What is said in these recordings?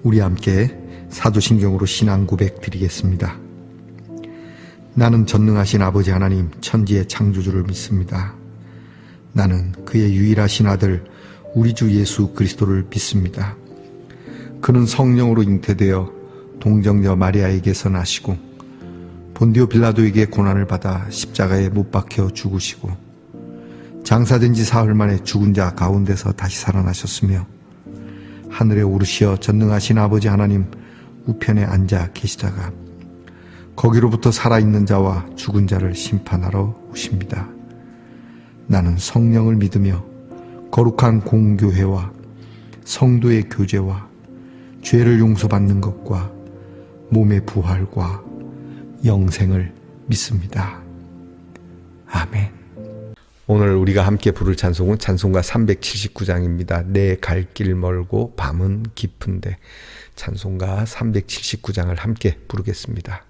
우리 함께 사도신경으로 신앙 고백 드리겠습니다. 나는 전능하신 아버지 하나님 천지의 창조주를 믿습니다. 나는 그의 유일하신 아들 우리 주 예수 그리스도를 믿습니다. 그는 성령으로 잉태되어 동정녀 마리아에게서 나시고 본디오 빌라도에게 고난을 받아 십자가에 못 박혀 죽으시고 장사된 지 사흘 만에 죽은 자 가운데서 다시 살아나셨으며 하늘에 오르시어 전능하신 아버지 하나님 우편에 앉아 계시다가 거기로부터 살아있는 자와 죽은 자를 심판하러 오십니다. 나는 성령을 믿으며 거룩한 공교회와 성도의 교제와 죄를 용서받는 것과 몸의 부활과 영생을 믿습니다. 아멘. 오늘 우리가 함께 부를 찬송은 찬송가 379장입니다. 내 갈 길 멀고 밤은 깊은데, 찬송가 379장을 함께 부르겠습니다.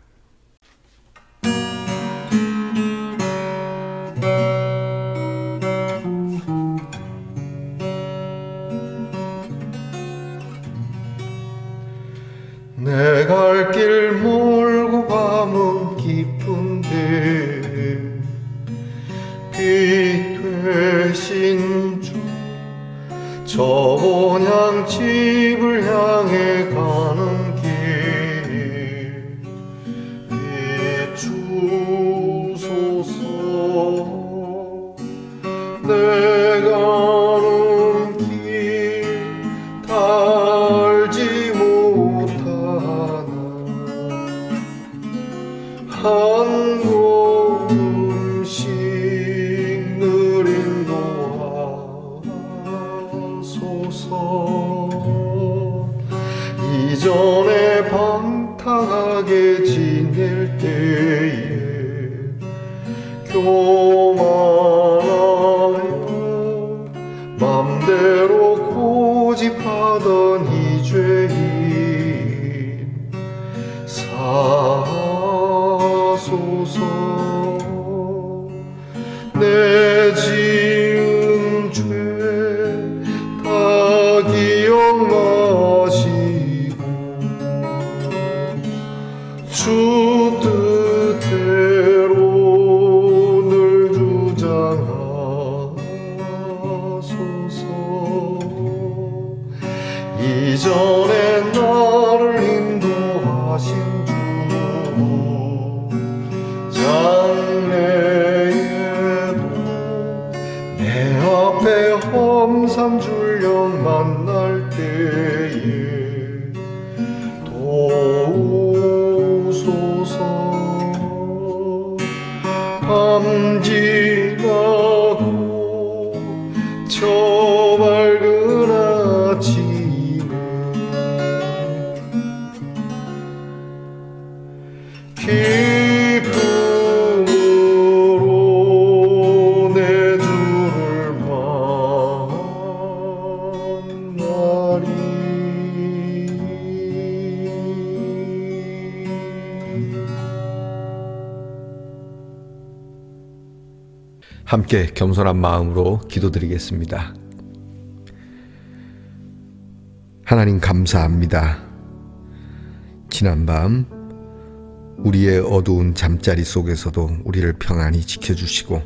내 갈 길 멀고 밤은 깊은데 빛 되신 주 저 본향 집을 향해 가는 길 비추소서. 내 가는 길 달지 못하나 한 걸음씩 늘 인도하소서. 이전에 방탕하게 지낼 때에 교만하여 맘대로 고집하던 이 죄인 사하소서. 내 지은 죄 다 기억나시고 주 뜻대로 늘 주장하소서. 이전에 나를 인도하신 주 장래에도 내 앞에 험산줄령 만날 때에 도우소서. 밤 지나고 저 밝은 아침에 기쁨으로 내 주를 만나리. 함께 겸손한 마음으로 기도드리겠습니다. 하나님 감사합니다. 지난밤 우리의 어두운 잠자리 속에서도 우리를 평안히 지켜주시고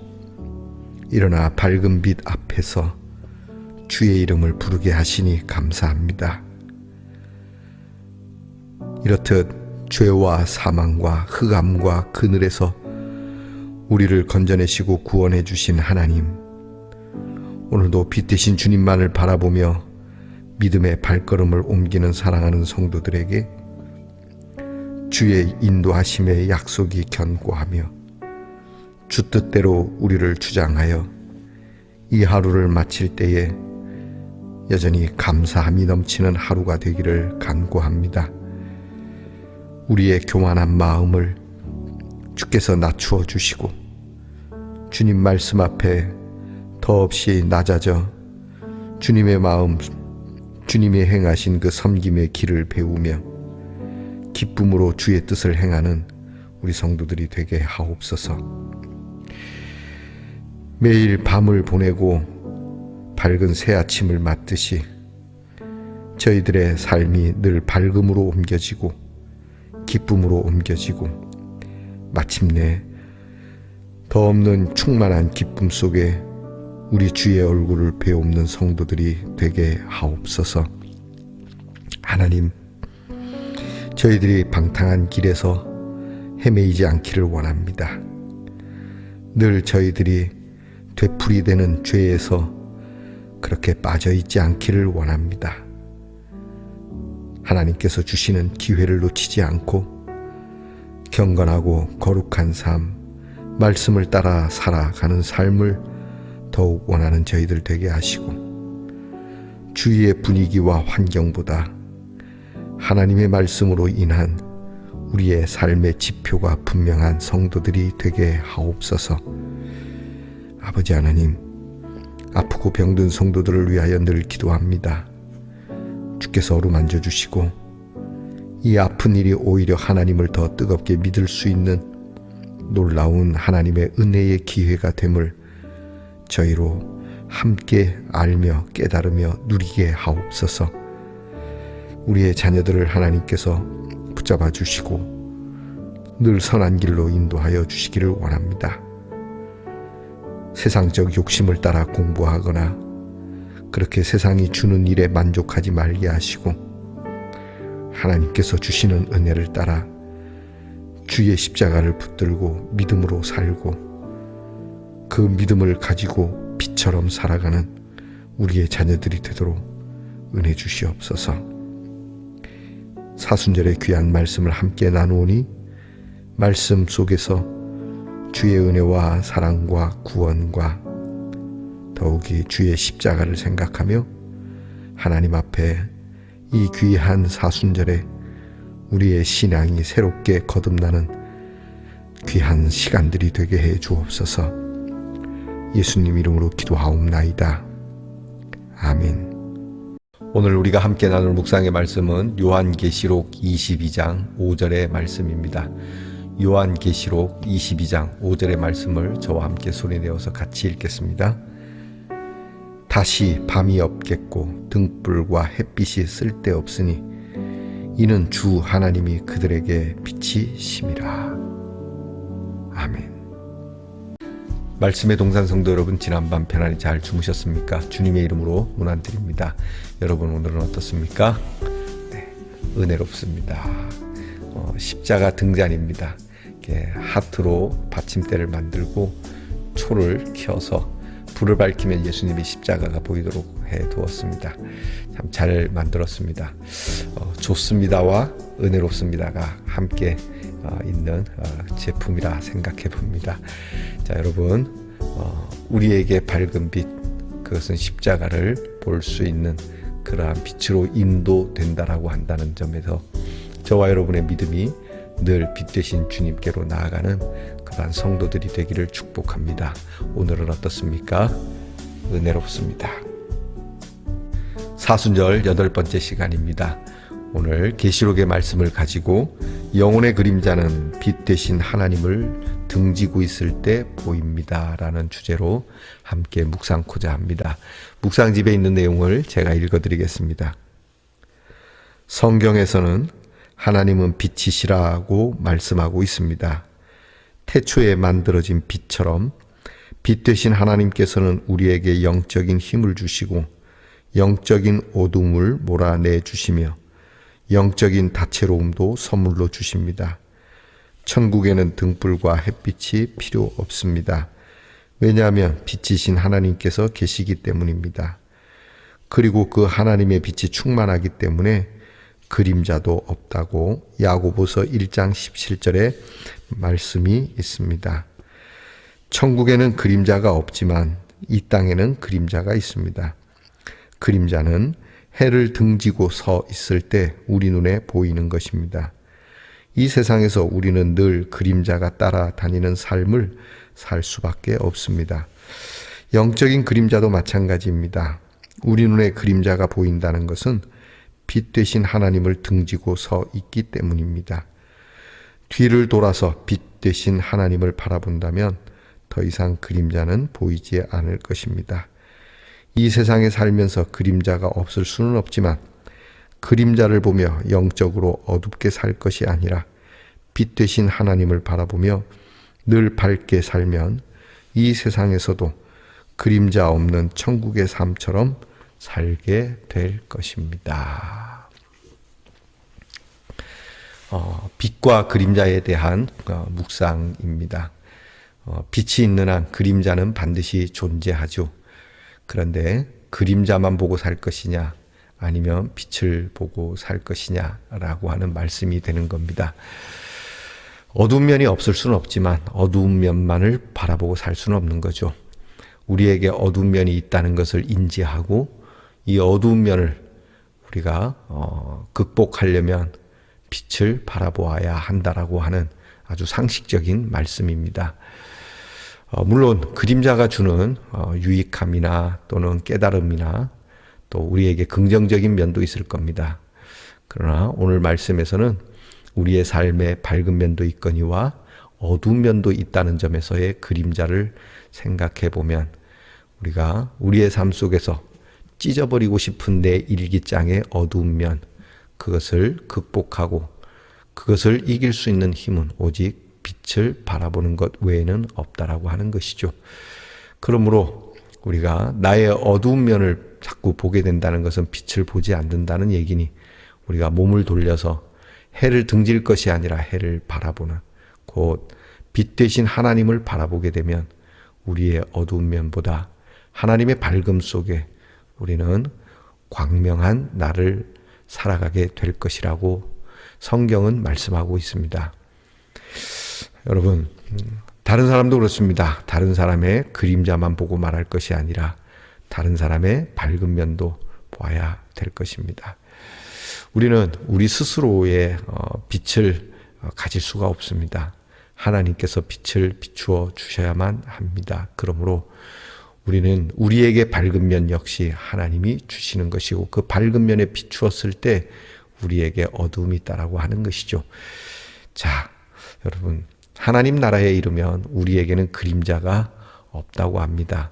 일어나 밝은 빛 앞에서 주의 이름을 부르게 하시니 감사합니다. 이렇듯 죄와 사망과 흑암과 그늘에서 우리를 건져내시고 구원해 주신 하나님, 오늘도 빛 대신 주님만을 바라보며 믿음의 발걸음을 옮기는 사랑하는 성도들에게 주의 인도하심의 약속이 견고하며 주 뜻대로 우리를 주장하여 이 하루를 마칠 때에 여전히 감사함이 넘치는 하루가 되기를 간구합니다. 우리의 교만한 마음을 주께서 낮추어 주시고 주님 말씀 앞에 더없이 낮아져 주님의 마음, 주님이 행하신 그 섬김의 길을 배우며 기쁨으로 주의 뜻을 행하는 우리 성도들이 되게 하옵소서. 매일 밤을 보내고 밝은 새 아침을 맞듯이 저희들의 삶이 늘 밝음으로 옮겨지고 기쁨으로 옮겨지고 마침내 더 없는 충만한 기쁨 속에 우리 주의 얼굴을 배옵는 성도들이 되게 하옵소서. 하나님, 저희들이 방탕한 길에서 헤매이지 않기를 원합니다. 늘 저희들이 되풀이되는 죄에서 그렇게 빠져있지 않기를 원합니다. 하나님께서 주시는 기회를 놓치지 않고 경건하고 거룩한 삶, 말씀을 따라 살아가는 삶을 더욱 원하는 저희들 되게 하시고 주위의 분위기와 환경보다 하나님의 말씀으로 인한 우리의 삶의 지표가 분명한 성도들이 되게 하옵소서. 아버지 하나님, 아프고 병든 성도들을 위하여 늘 기도합니다. 주께서 어루만져 주시고 이 아픈 일이 오히려 하나님을 더 뜨겁게 믿을 수 있는 놀라운 하나님의 은혜의 기회가 됨을 저희로 함께 알며 깨달으며 누리게 하옵소서. 우리의 자녀들을 하나님께서 붙잡아 주시고 늘 선한 길로 인도하여 주시기를 원합니다. 세상적 욕심을 따라 공부하거나 그렇게 세상이 주는 일에 만족하지 말게 하시고 하나님께서 주시는 은혜를 따라 주의 십자가를 붙들고 믿음으로 살고 그 믿음을 가지고 빛처럼 살아가는 우리의 자녀들이 되도록 은혜 주시옵소서. 사순절의 귀한 말씀을 함께 나누오니 말씀 속에서 주의 은혜와 사랑과 구원과 더욱이 주의 십자가를 생각하며 하나님 앞에 이 귀한 사순절에 우리의 신앙이 새롭게 거듭나는 귀한 시간들이 되게 해 주옵소서. 예수님 이름으로 기도하옵나이다. 아멘. 오늘 우리가 함께 나눌 묵상의 말씀은 요한계시록 22장 5절의 말씀입니다. 요한계시록 22장 5절의 말씀을 저와 함께 소리내어서 같이 읽겠습니다. 다시 밤이 없겠고 등불과 햇빛이 쓸데없으니 이는 주 하나님이 그들에게 빛이 심이라. 아멘. 말씀의 동산 성도 여러분, 지난밤 편안히 잘 주무셨습니까? 주님의 이름으로 문안드립니다. 여러분 오늘은 어떻습니까? 네, 은혜롭습니다. 십자가 등잔입니다. 하트로 받침대를 만들고 초를 켜서 불을 밝히면 예수님의 십자가가 보이도록 해두었습니다. 참 잘 만들었습니다. 좋습니다와 은혜롭습니다가 함께 있는 제품이라 생각해 봅니다. 자, 여러분, 우리에게 밝은 빛, 그것은 십자가를 볼 수 있는 그러한 빛으로 인도된다라고 한다는 점에서 저와 여러분의 믿음이 늘 빛 되신 주님께로 나아가는 그러한 성도들이 되기를 축복합니다. 오늘은 어떻습니까? 은혜롭습니다. 사순절 8번째 시간입니다. 오늘 계시록의 말씀을 가지고 영혼의 그림자는 빛 되신 하나님을 등지고 있을 때 보입니다 라는 주제로 함께 묵상코자 합니다. 묵상집에 있는 내용을 제가 읽어드리겠습니다. 성경에서는 하나님은 빛이시라고 말씀하고 있습니다. 태초에 만들어진 빛처럼 빛 되신 하나님께서는 우리에게 영적인 힘을 주시고 영적인 어둠을 몰아내 주시며 영적인 다채로움도 선물로 주십니다. 천국에는 등불과 햇빛이 필요 없습니다. 왜냐하면 빛이신 하나님께서 계시기 때문입니다. 그리고 그 하나님의 빛이 충만하기 때문에 그림자도 없다고 야고보서 1장 17절에 말씀이 있습니다. 천국에는 그림자가 없지만 이 땅에는 그림자가 있습니다. 그림자는 해를 등지고 서 있을 때 우리 눈에 보이는 것입니다. 이 세상에서 우리는 늘 그림자가 따라다니는 삶을 살 수밖에 없습니다. 영적인 그림자도 마찬가지입니다. 우리 눈에 그림자가 보인다는 것은 빛 되신 하나님을 등지고 서 있기 때문입니다. 뒤를 돌아서 빛 되신 하나님을 바라본다면 더 이상 그림자는 보이지 않을 것입니다. 이 세상에 살면서 그림자가 없을 수는 없지만 그림자를 보며 영적으로 어둡게 살 것이 아니라 빛 되신 하나님을 바라보며 늘 밝게 살면 이 세상에서도 그림자 없는 천국의 삶처럼 살게 될 것입니다. 빛과 그림자에 대한 묵상입니다. 빛이 있는 한 그림자는 반드시 존재하죠. 그런데 그림자만 보고 살 것이냐 아니면 빛을 보고 살 것이냐라고 하는 말씀이 되는 겁니다. 어두운 면이 없을 수는 없지만 어두운 면만을 바라보고 살 수는 없는 거죠. 우리에게 어두운 면이 있다는 것을 인지하고 이 어두운 면을 우리가 극복하려면 빛을 바라보아야 한다라고 하는 아주 상식적인 말씀입니다. 물론 그림자가 주는 유익함이나 또는 깨달음이나 또 우리에게 긍정적인 면도 있을 겁니다. 그러나 오늘 말씀에서는 우리의 삶에 밝은 면도 있거니와 어두운 면도 있다는 점에서의 그림자를 생각해 보면 우리가 우리의 삶 속에서 찢어버리고 싶은 내 일기장의 어두운 면, 그것을 극복하고 그것을 이길 수 있는 힘은 오직 빛을 바라보는 것 외에는 없다라고 하는 것이죠. 그러므로 우리가 나의 어두운 면을 자꾸 보게 된다는 것은 빛을 보지 않는다는 얘기니 우리가 몸을 돌려서 해를 등질 것이 아니라 해를 바라보는 곧 빛 대신 하나님을 바라보게 되면 우리의 어두운 면보다 하나님의 밝음 속에 우리는 광명한 날을 살아가게 될 것이라고 성경은 말씀하고 있습니다. 여러분, 다른 사람도 그렇습니다. 다른 사람의 그림자만 보고 말할 것이 아니라 다른 사람의 밝은 면도 보아야 될 것입니다. 우리는 우리 스스로의 빛을 가질 수가 없습니다. 하나님께서 빛을 비추어 주셔야만 합니다. 그러므로 우리는 우리에게 밝은 면 역시 하나님이 주시는 것이고 그 밝은 면에 비추었을 때 우리에게 어두움이 있다라고 하는 것이죠. 자, 여러분, 하나님 나라에 이르면 우리에게는 그림자가 없다고 합니다.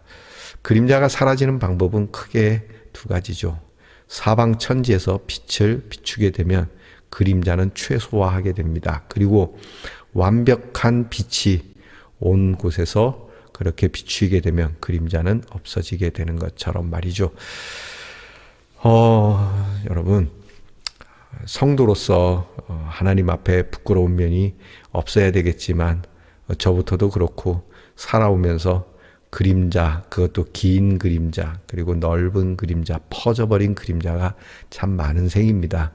그림자가 사라지는 방법은 크게 두 가지죠. 사방 천지에서 빛을 비추게 되면 그림자는 최소화하게 됩니다. 그리고 완벽한 빛이 온 곳에서 그렇게 비추게 되면 그림자는 없어지게 되는 것처럼 말이죠. 여러분, 성도로서 하나님 앞에 부끄러운 면이 없어야 되겠지만 저부터도 그렇고 살아오면서 그림자, 그것도 긴 그림자, 그리고 넓은 그림자, 퍼져버린 그림자가 참 많은 셈입니다.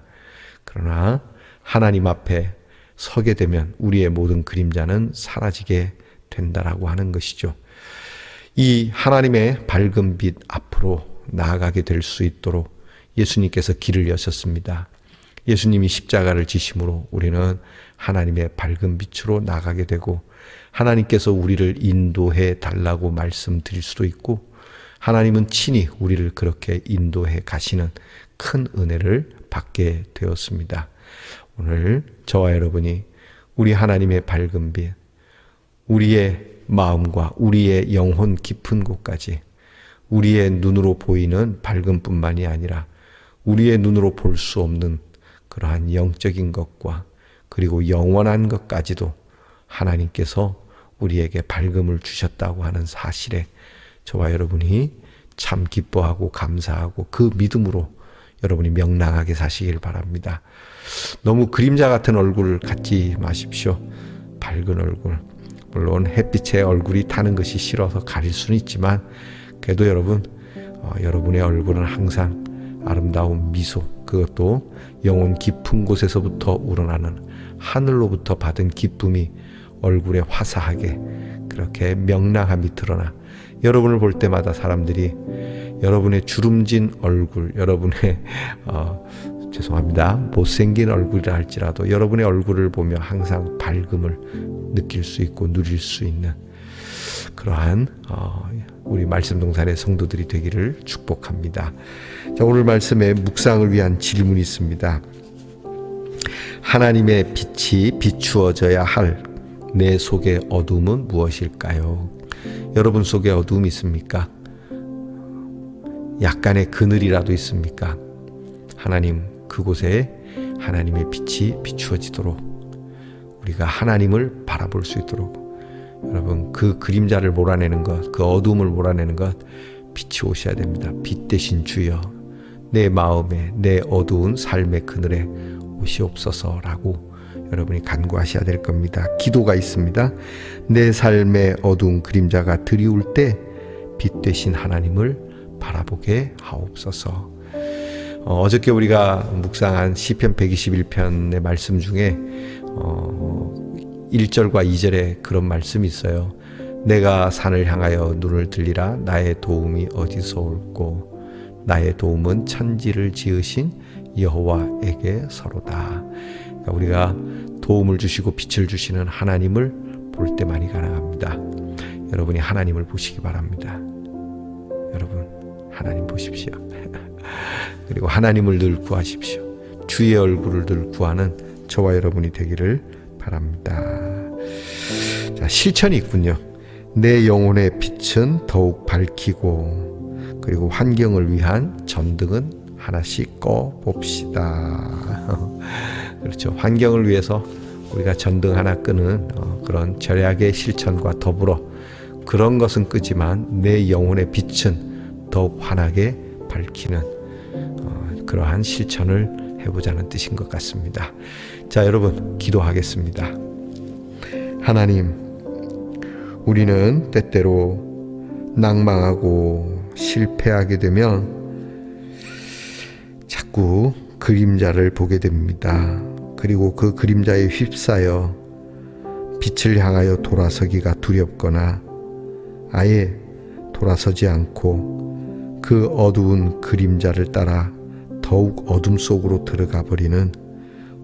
그러나 하나님 앞에 서게 되면 우리의 모든 그림자는 사라지게 된다라고 하는 것이죠. 이 하나님의 밝은 빛 앞으로 나아가게 될 수 있도록 예수님께서 길을 여셨습니다. 예수님이 십자가를 지심으로 우리는 하나님의 밝은 빛으로 나가게 되고 하나님께서 우리를 인도해 달라고 말씀드릴 수도 있고 하나님은 친히 우리를 그렇게 인도해 가시는 큰 은혜를 받게 되었습니다. 오늘 저와 여러분이 우리 하나님의 밝은 빛, 우리의 마음과 우리의 영혼 깊은 곳까지 우리의 눈으로 보이는 밝음뿐만이 아니라 우리의 눈으로 볼 수 없는 그러한 영적인 것과 그리고 영원한 것까지도 하나님께서 우리에게 밝음을 주셨다고 하는 사실에 저와 여러분이 참 기뻐하고 감사하고 그 믿음으로 여러분이 명랑하게 사시길 바랍니다. 너무 그림자 같은 얼굴을 갖지 마십시오. 밝은 얼굴. 물론 햇빛에 얼굴이 타는 것이 싫어서 가릴 수는 있지만 그래도 여러분, 여러분의 얼굴은 항상 아름다운 미소, 그것도 영혼 깊은 곳에서부터 우러나는 하늘로부터 받은 기쁨이 얼굴에 화사하게 그렇게 명랑함이 드러나 여러분을 볼 때마다 사람들이 여러분의 주름진 얼굴, 여러분의 죄송합니다. 못생긴 얼굴이라 할지라도 여러분의 얼굴을 보며 항상 밝음을 느낄 수 있고 누릴 수 있는 그러한 우리 말씀동산의 성도들이 되기를 축복합니다. 자, 오늘 말씀에 묵상을 위한 질문이 있습니다. 하나님의 빛이 비추어져야 할 내 속의 어둠은 무엇일까요? 여러분 속에 어둠이 있습니까? 약간의 그늘이라도 있습니까? 하나님, 그곳에 하나님의 빛이 비추어지도록 우리가 하나님을 바라볼 수 있도록 여러분 그 그림자를 몰아내는 것, 그 어두움을 몰아내는 것 빛이 오셔야 됩니다. 빛 대신 주여 내 마음에 내 어두운 삶의 그늘에 오시옵소서라고 여러분이 간구하셔야 될 겁니다. 기도가 있습니다. 내 삶의 어두운 그림자가 드리울 때 빛 대신 하나님을 바라보게 하옵소서. 어저께 우리가 묵상한 시편 121편의 말씀 중에 1절과 2절에 그런 말씀이 있어요. 내가 산을 향하여 눈을 들리라. 나의 도움이 어디서 올꼬. 나의 도움은 천지를 지으신 여호와에게 서로다. 그러니까 우리가 도움을 주시고 빛을 주시는 하나님을 볼 때만이 가능합니다. 여러분이 하나님을 보시기 바랍니다. 여러분 하나님 보십시오. 그리고 하나님을 늘 구하십시오. 주의 얼굴을 늘 구하는 저와 여러분이 되기를 바랍니다. 자, 실천이 있군요. 내 영혼의 빛은 더욱 밝히고 그리고 환경을 위한 전등은 하나씩 꺼 봅시다. 그렇죠. 환경을 위해서 우리가 전등 하나 끄는 그런 절약의 실천과 더불어 그런 것은 끄지만 내 영혼의 빛은 더욱 환하게 밝히는 그러한 실천을 해보자는 뜻인 것 같습니다. 자, 여러분 기도하겠습니다. 하나님, 우리는 때때로 낭망하고 실패하게 되면 자꾸 그림자를 보게 됩니다. 그리고 그 그림자에 휩싸여 빛을 향하여 돌아서기가 두렵거나 아예 돌아서지 않고 그 어두운 그림자를 따라 더욱 어둠 속으로 들어가 버리는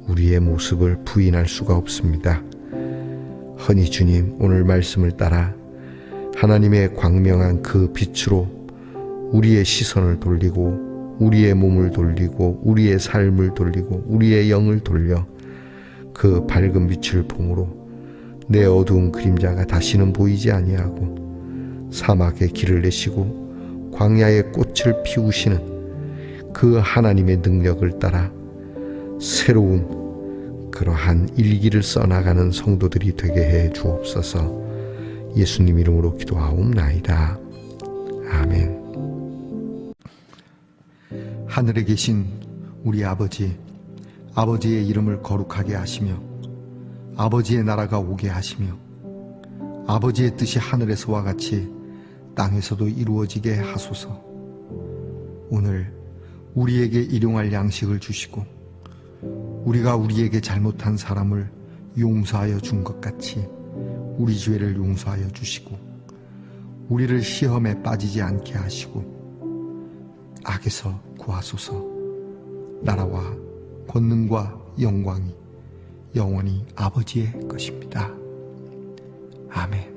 우리의 모습을 부인할 수가 없습니다. 허니 주님, 오늘 말씀을 따라 하나님의 광명한 그 빛으로 우리의 시선을 돌리고 우리의 몸을 돌리고 우리의 삶을 돌리고 우리의 영을 돌려 그 밝은 빛을 봄으로 내 어두운 그림자가 다시는 보이지 아니하고 사막에 길을 내시고 광야에 꽃을 피우시는 그 하나님의 능력을 따라 새로운 그러한 일기를 써나가는 성도들이 되게 해 주옵소서. 예수님 이름으로 기도하옵나이다. 아멘. 하늘에 계신 우리 아버지, 아버지의 이름을 거룩하게 하시며 아버지의 나라가 오게 하시며 아버지의 뜻이 하늘에서와 같이 땅에서도 이루어지게 하소서. 오늘 우리에게 일용할 양식을 주시고 우리가 우리에게 잘못한 사람을 용서하여 준 것 같이 우리 죄를 용서하여 주시고 우리를 시험에 빠지지 않게 하시고 악에서 구하소서. 나라와 권능과 영광이 영원히 아버지의 것입니다. 아멘.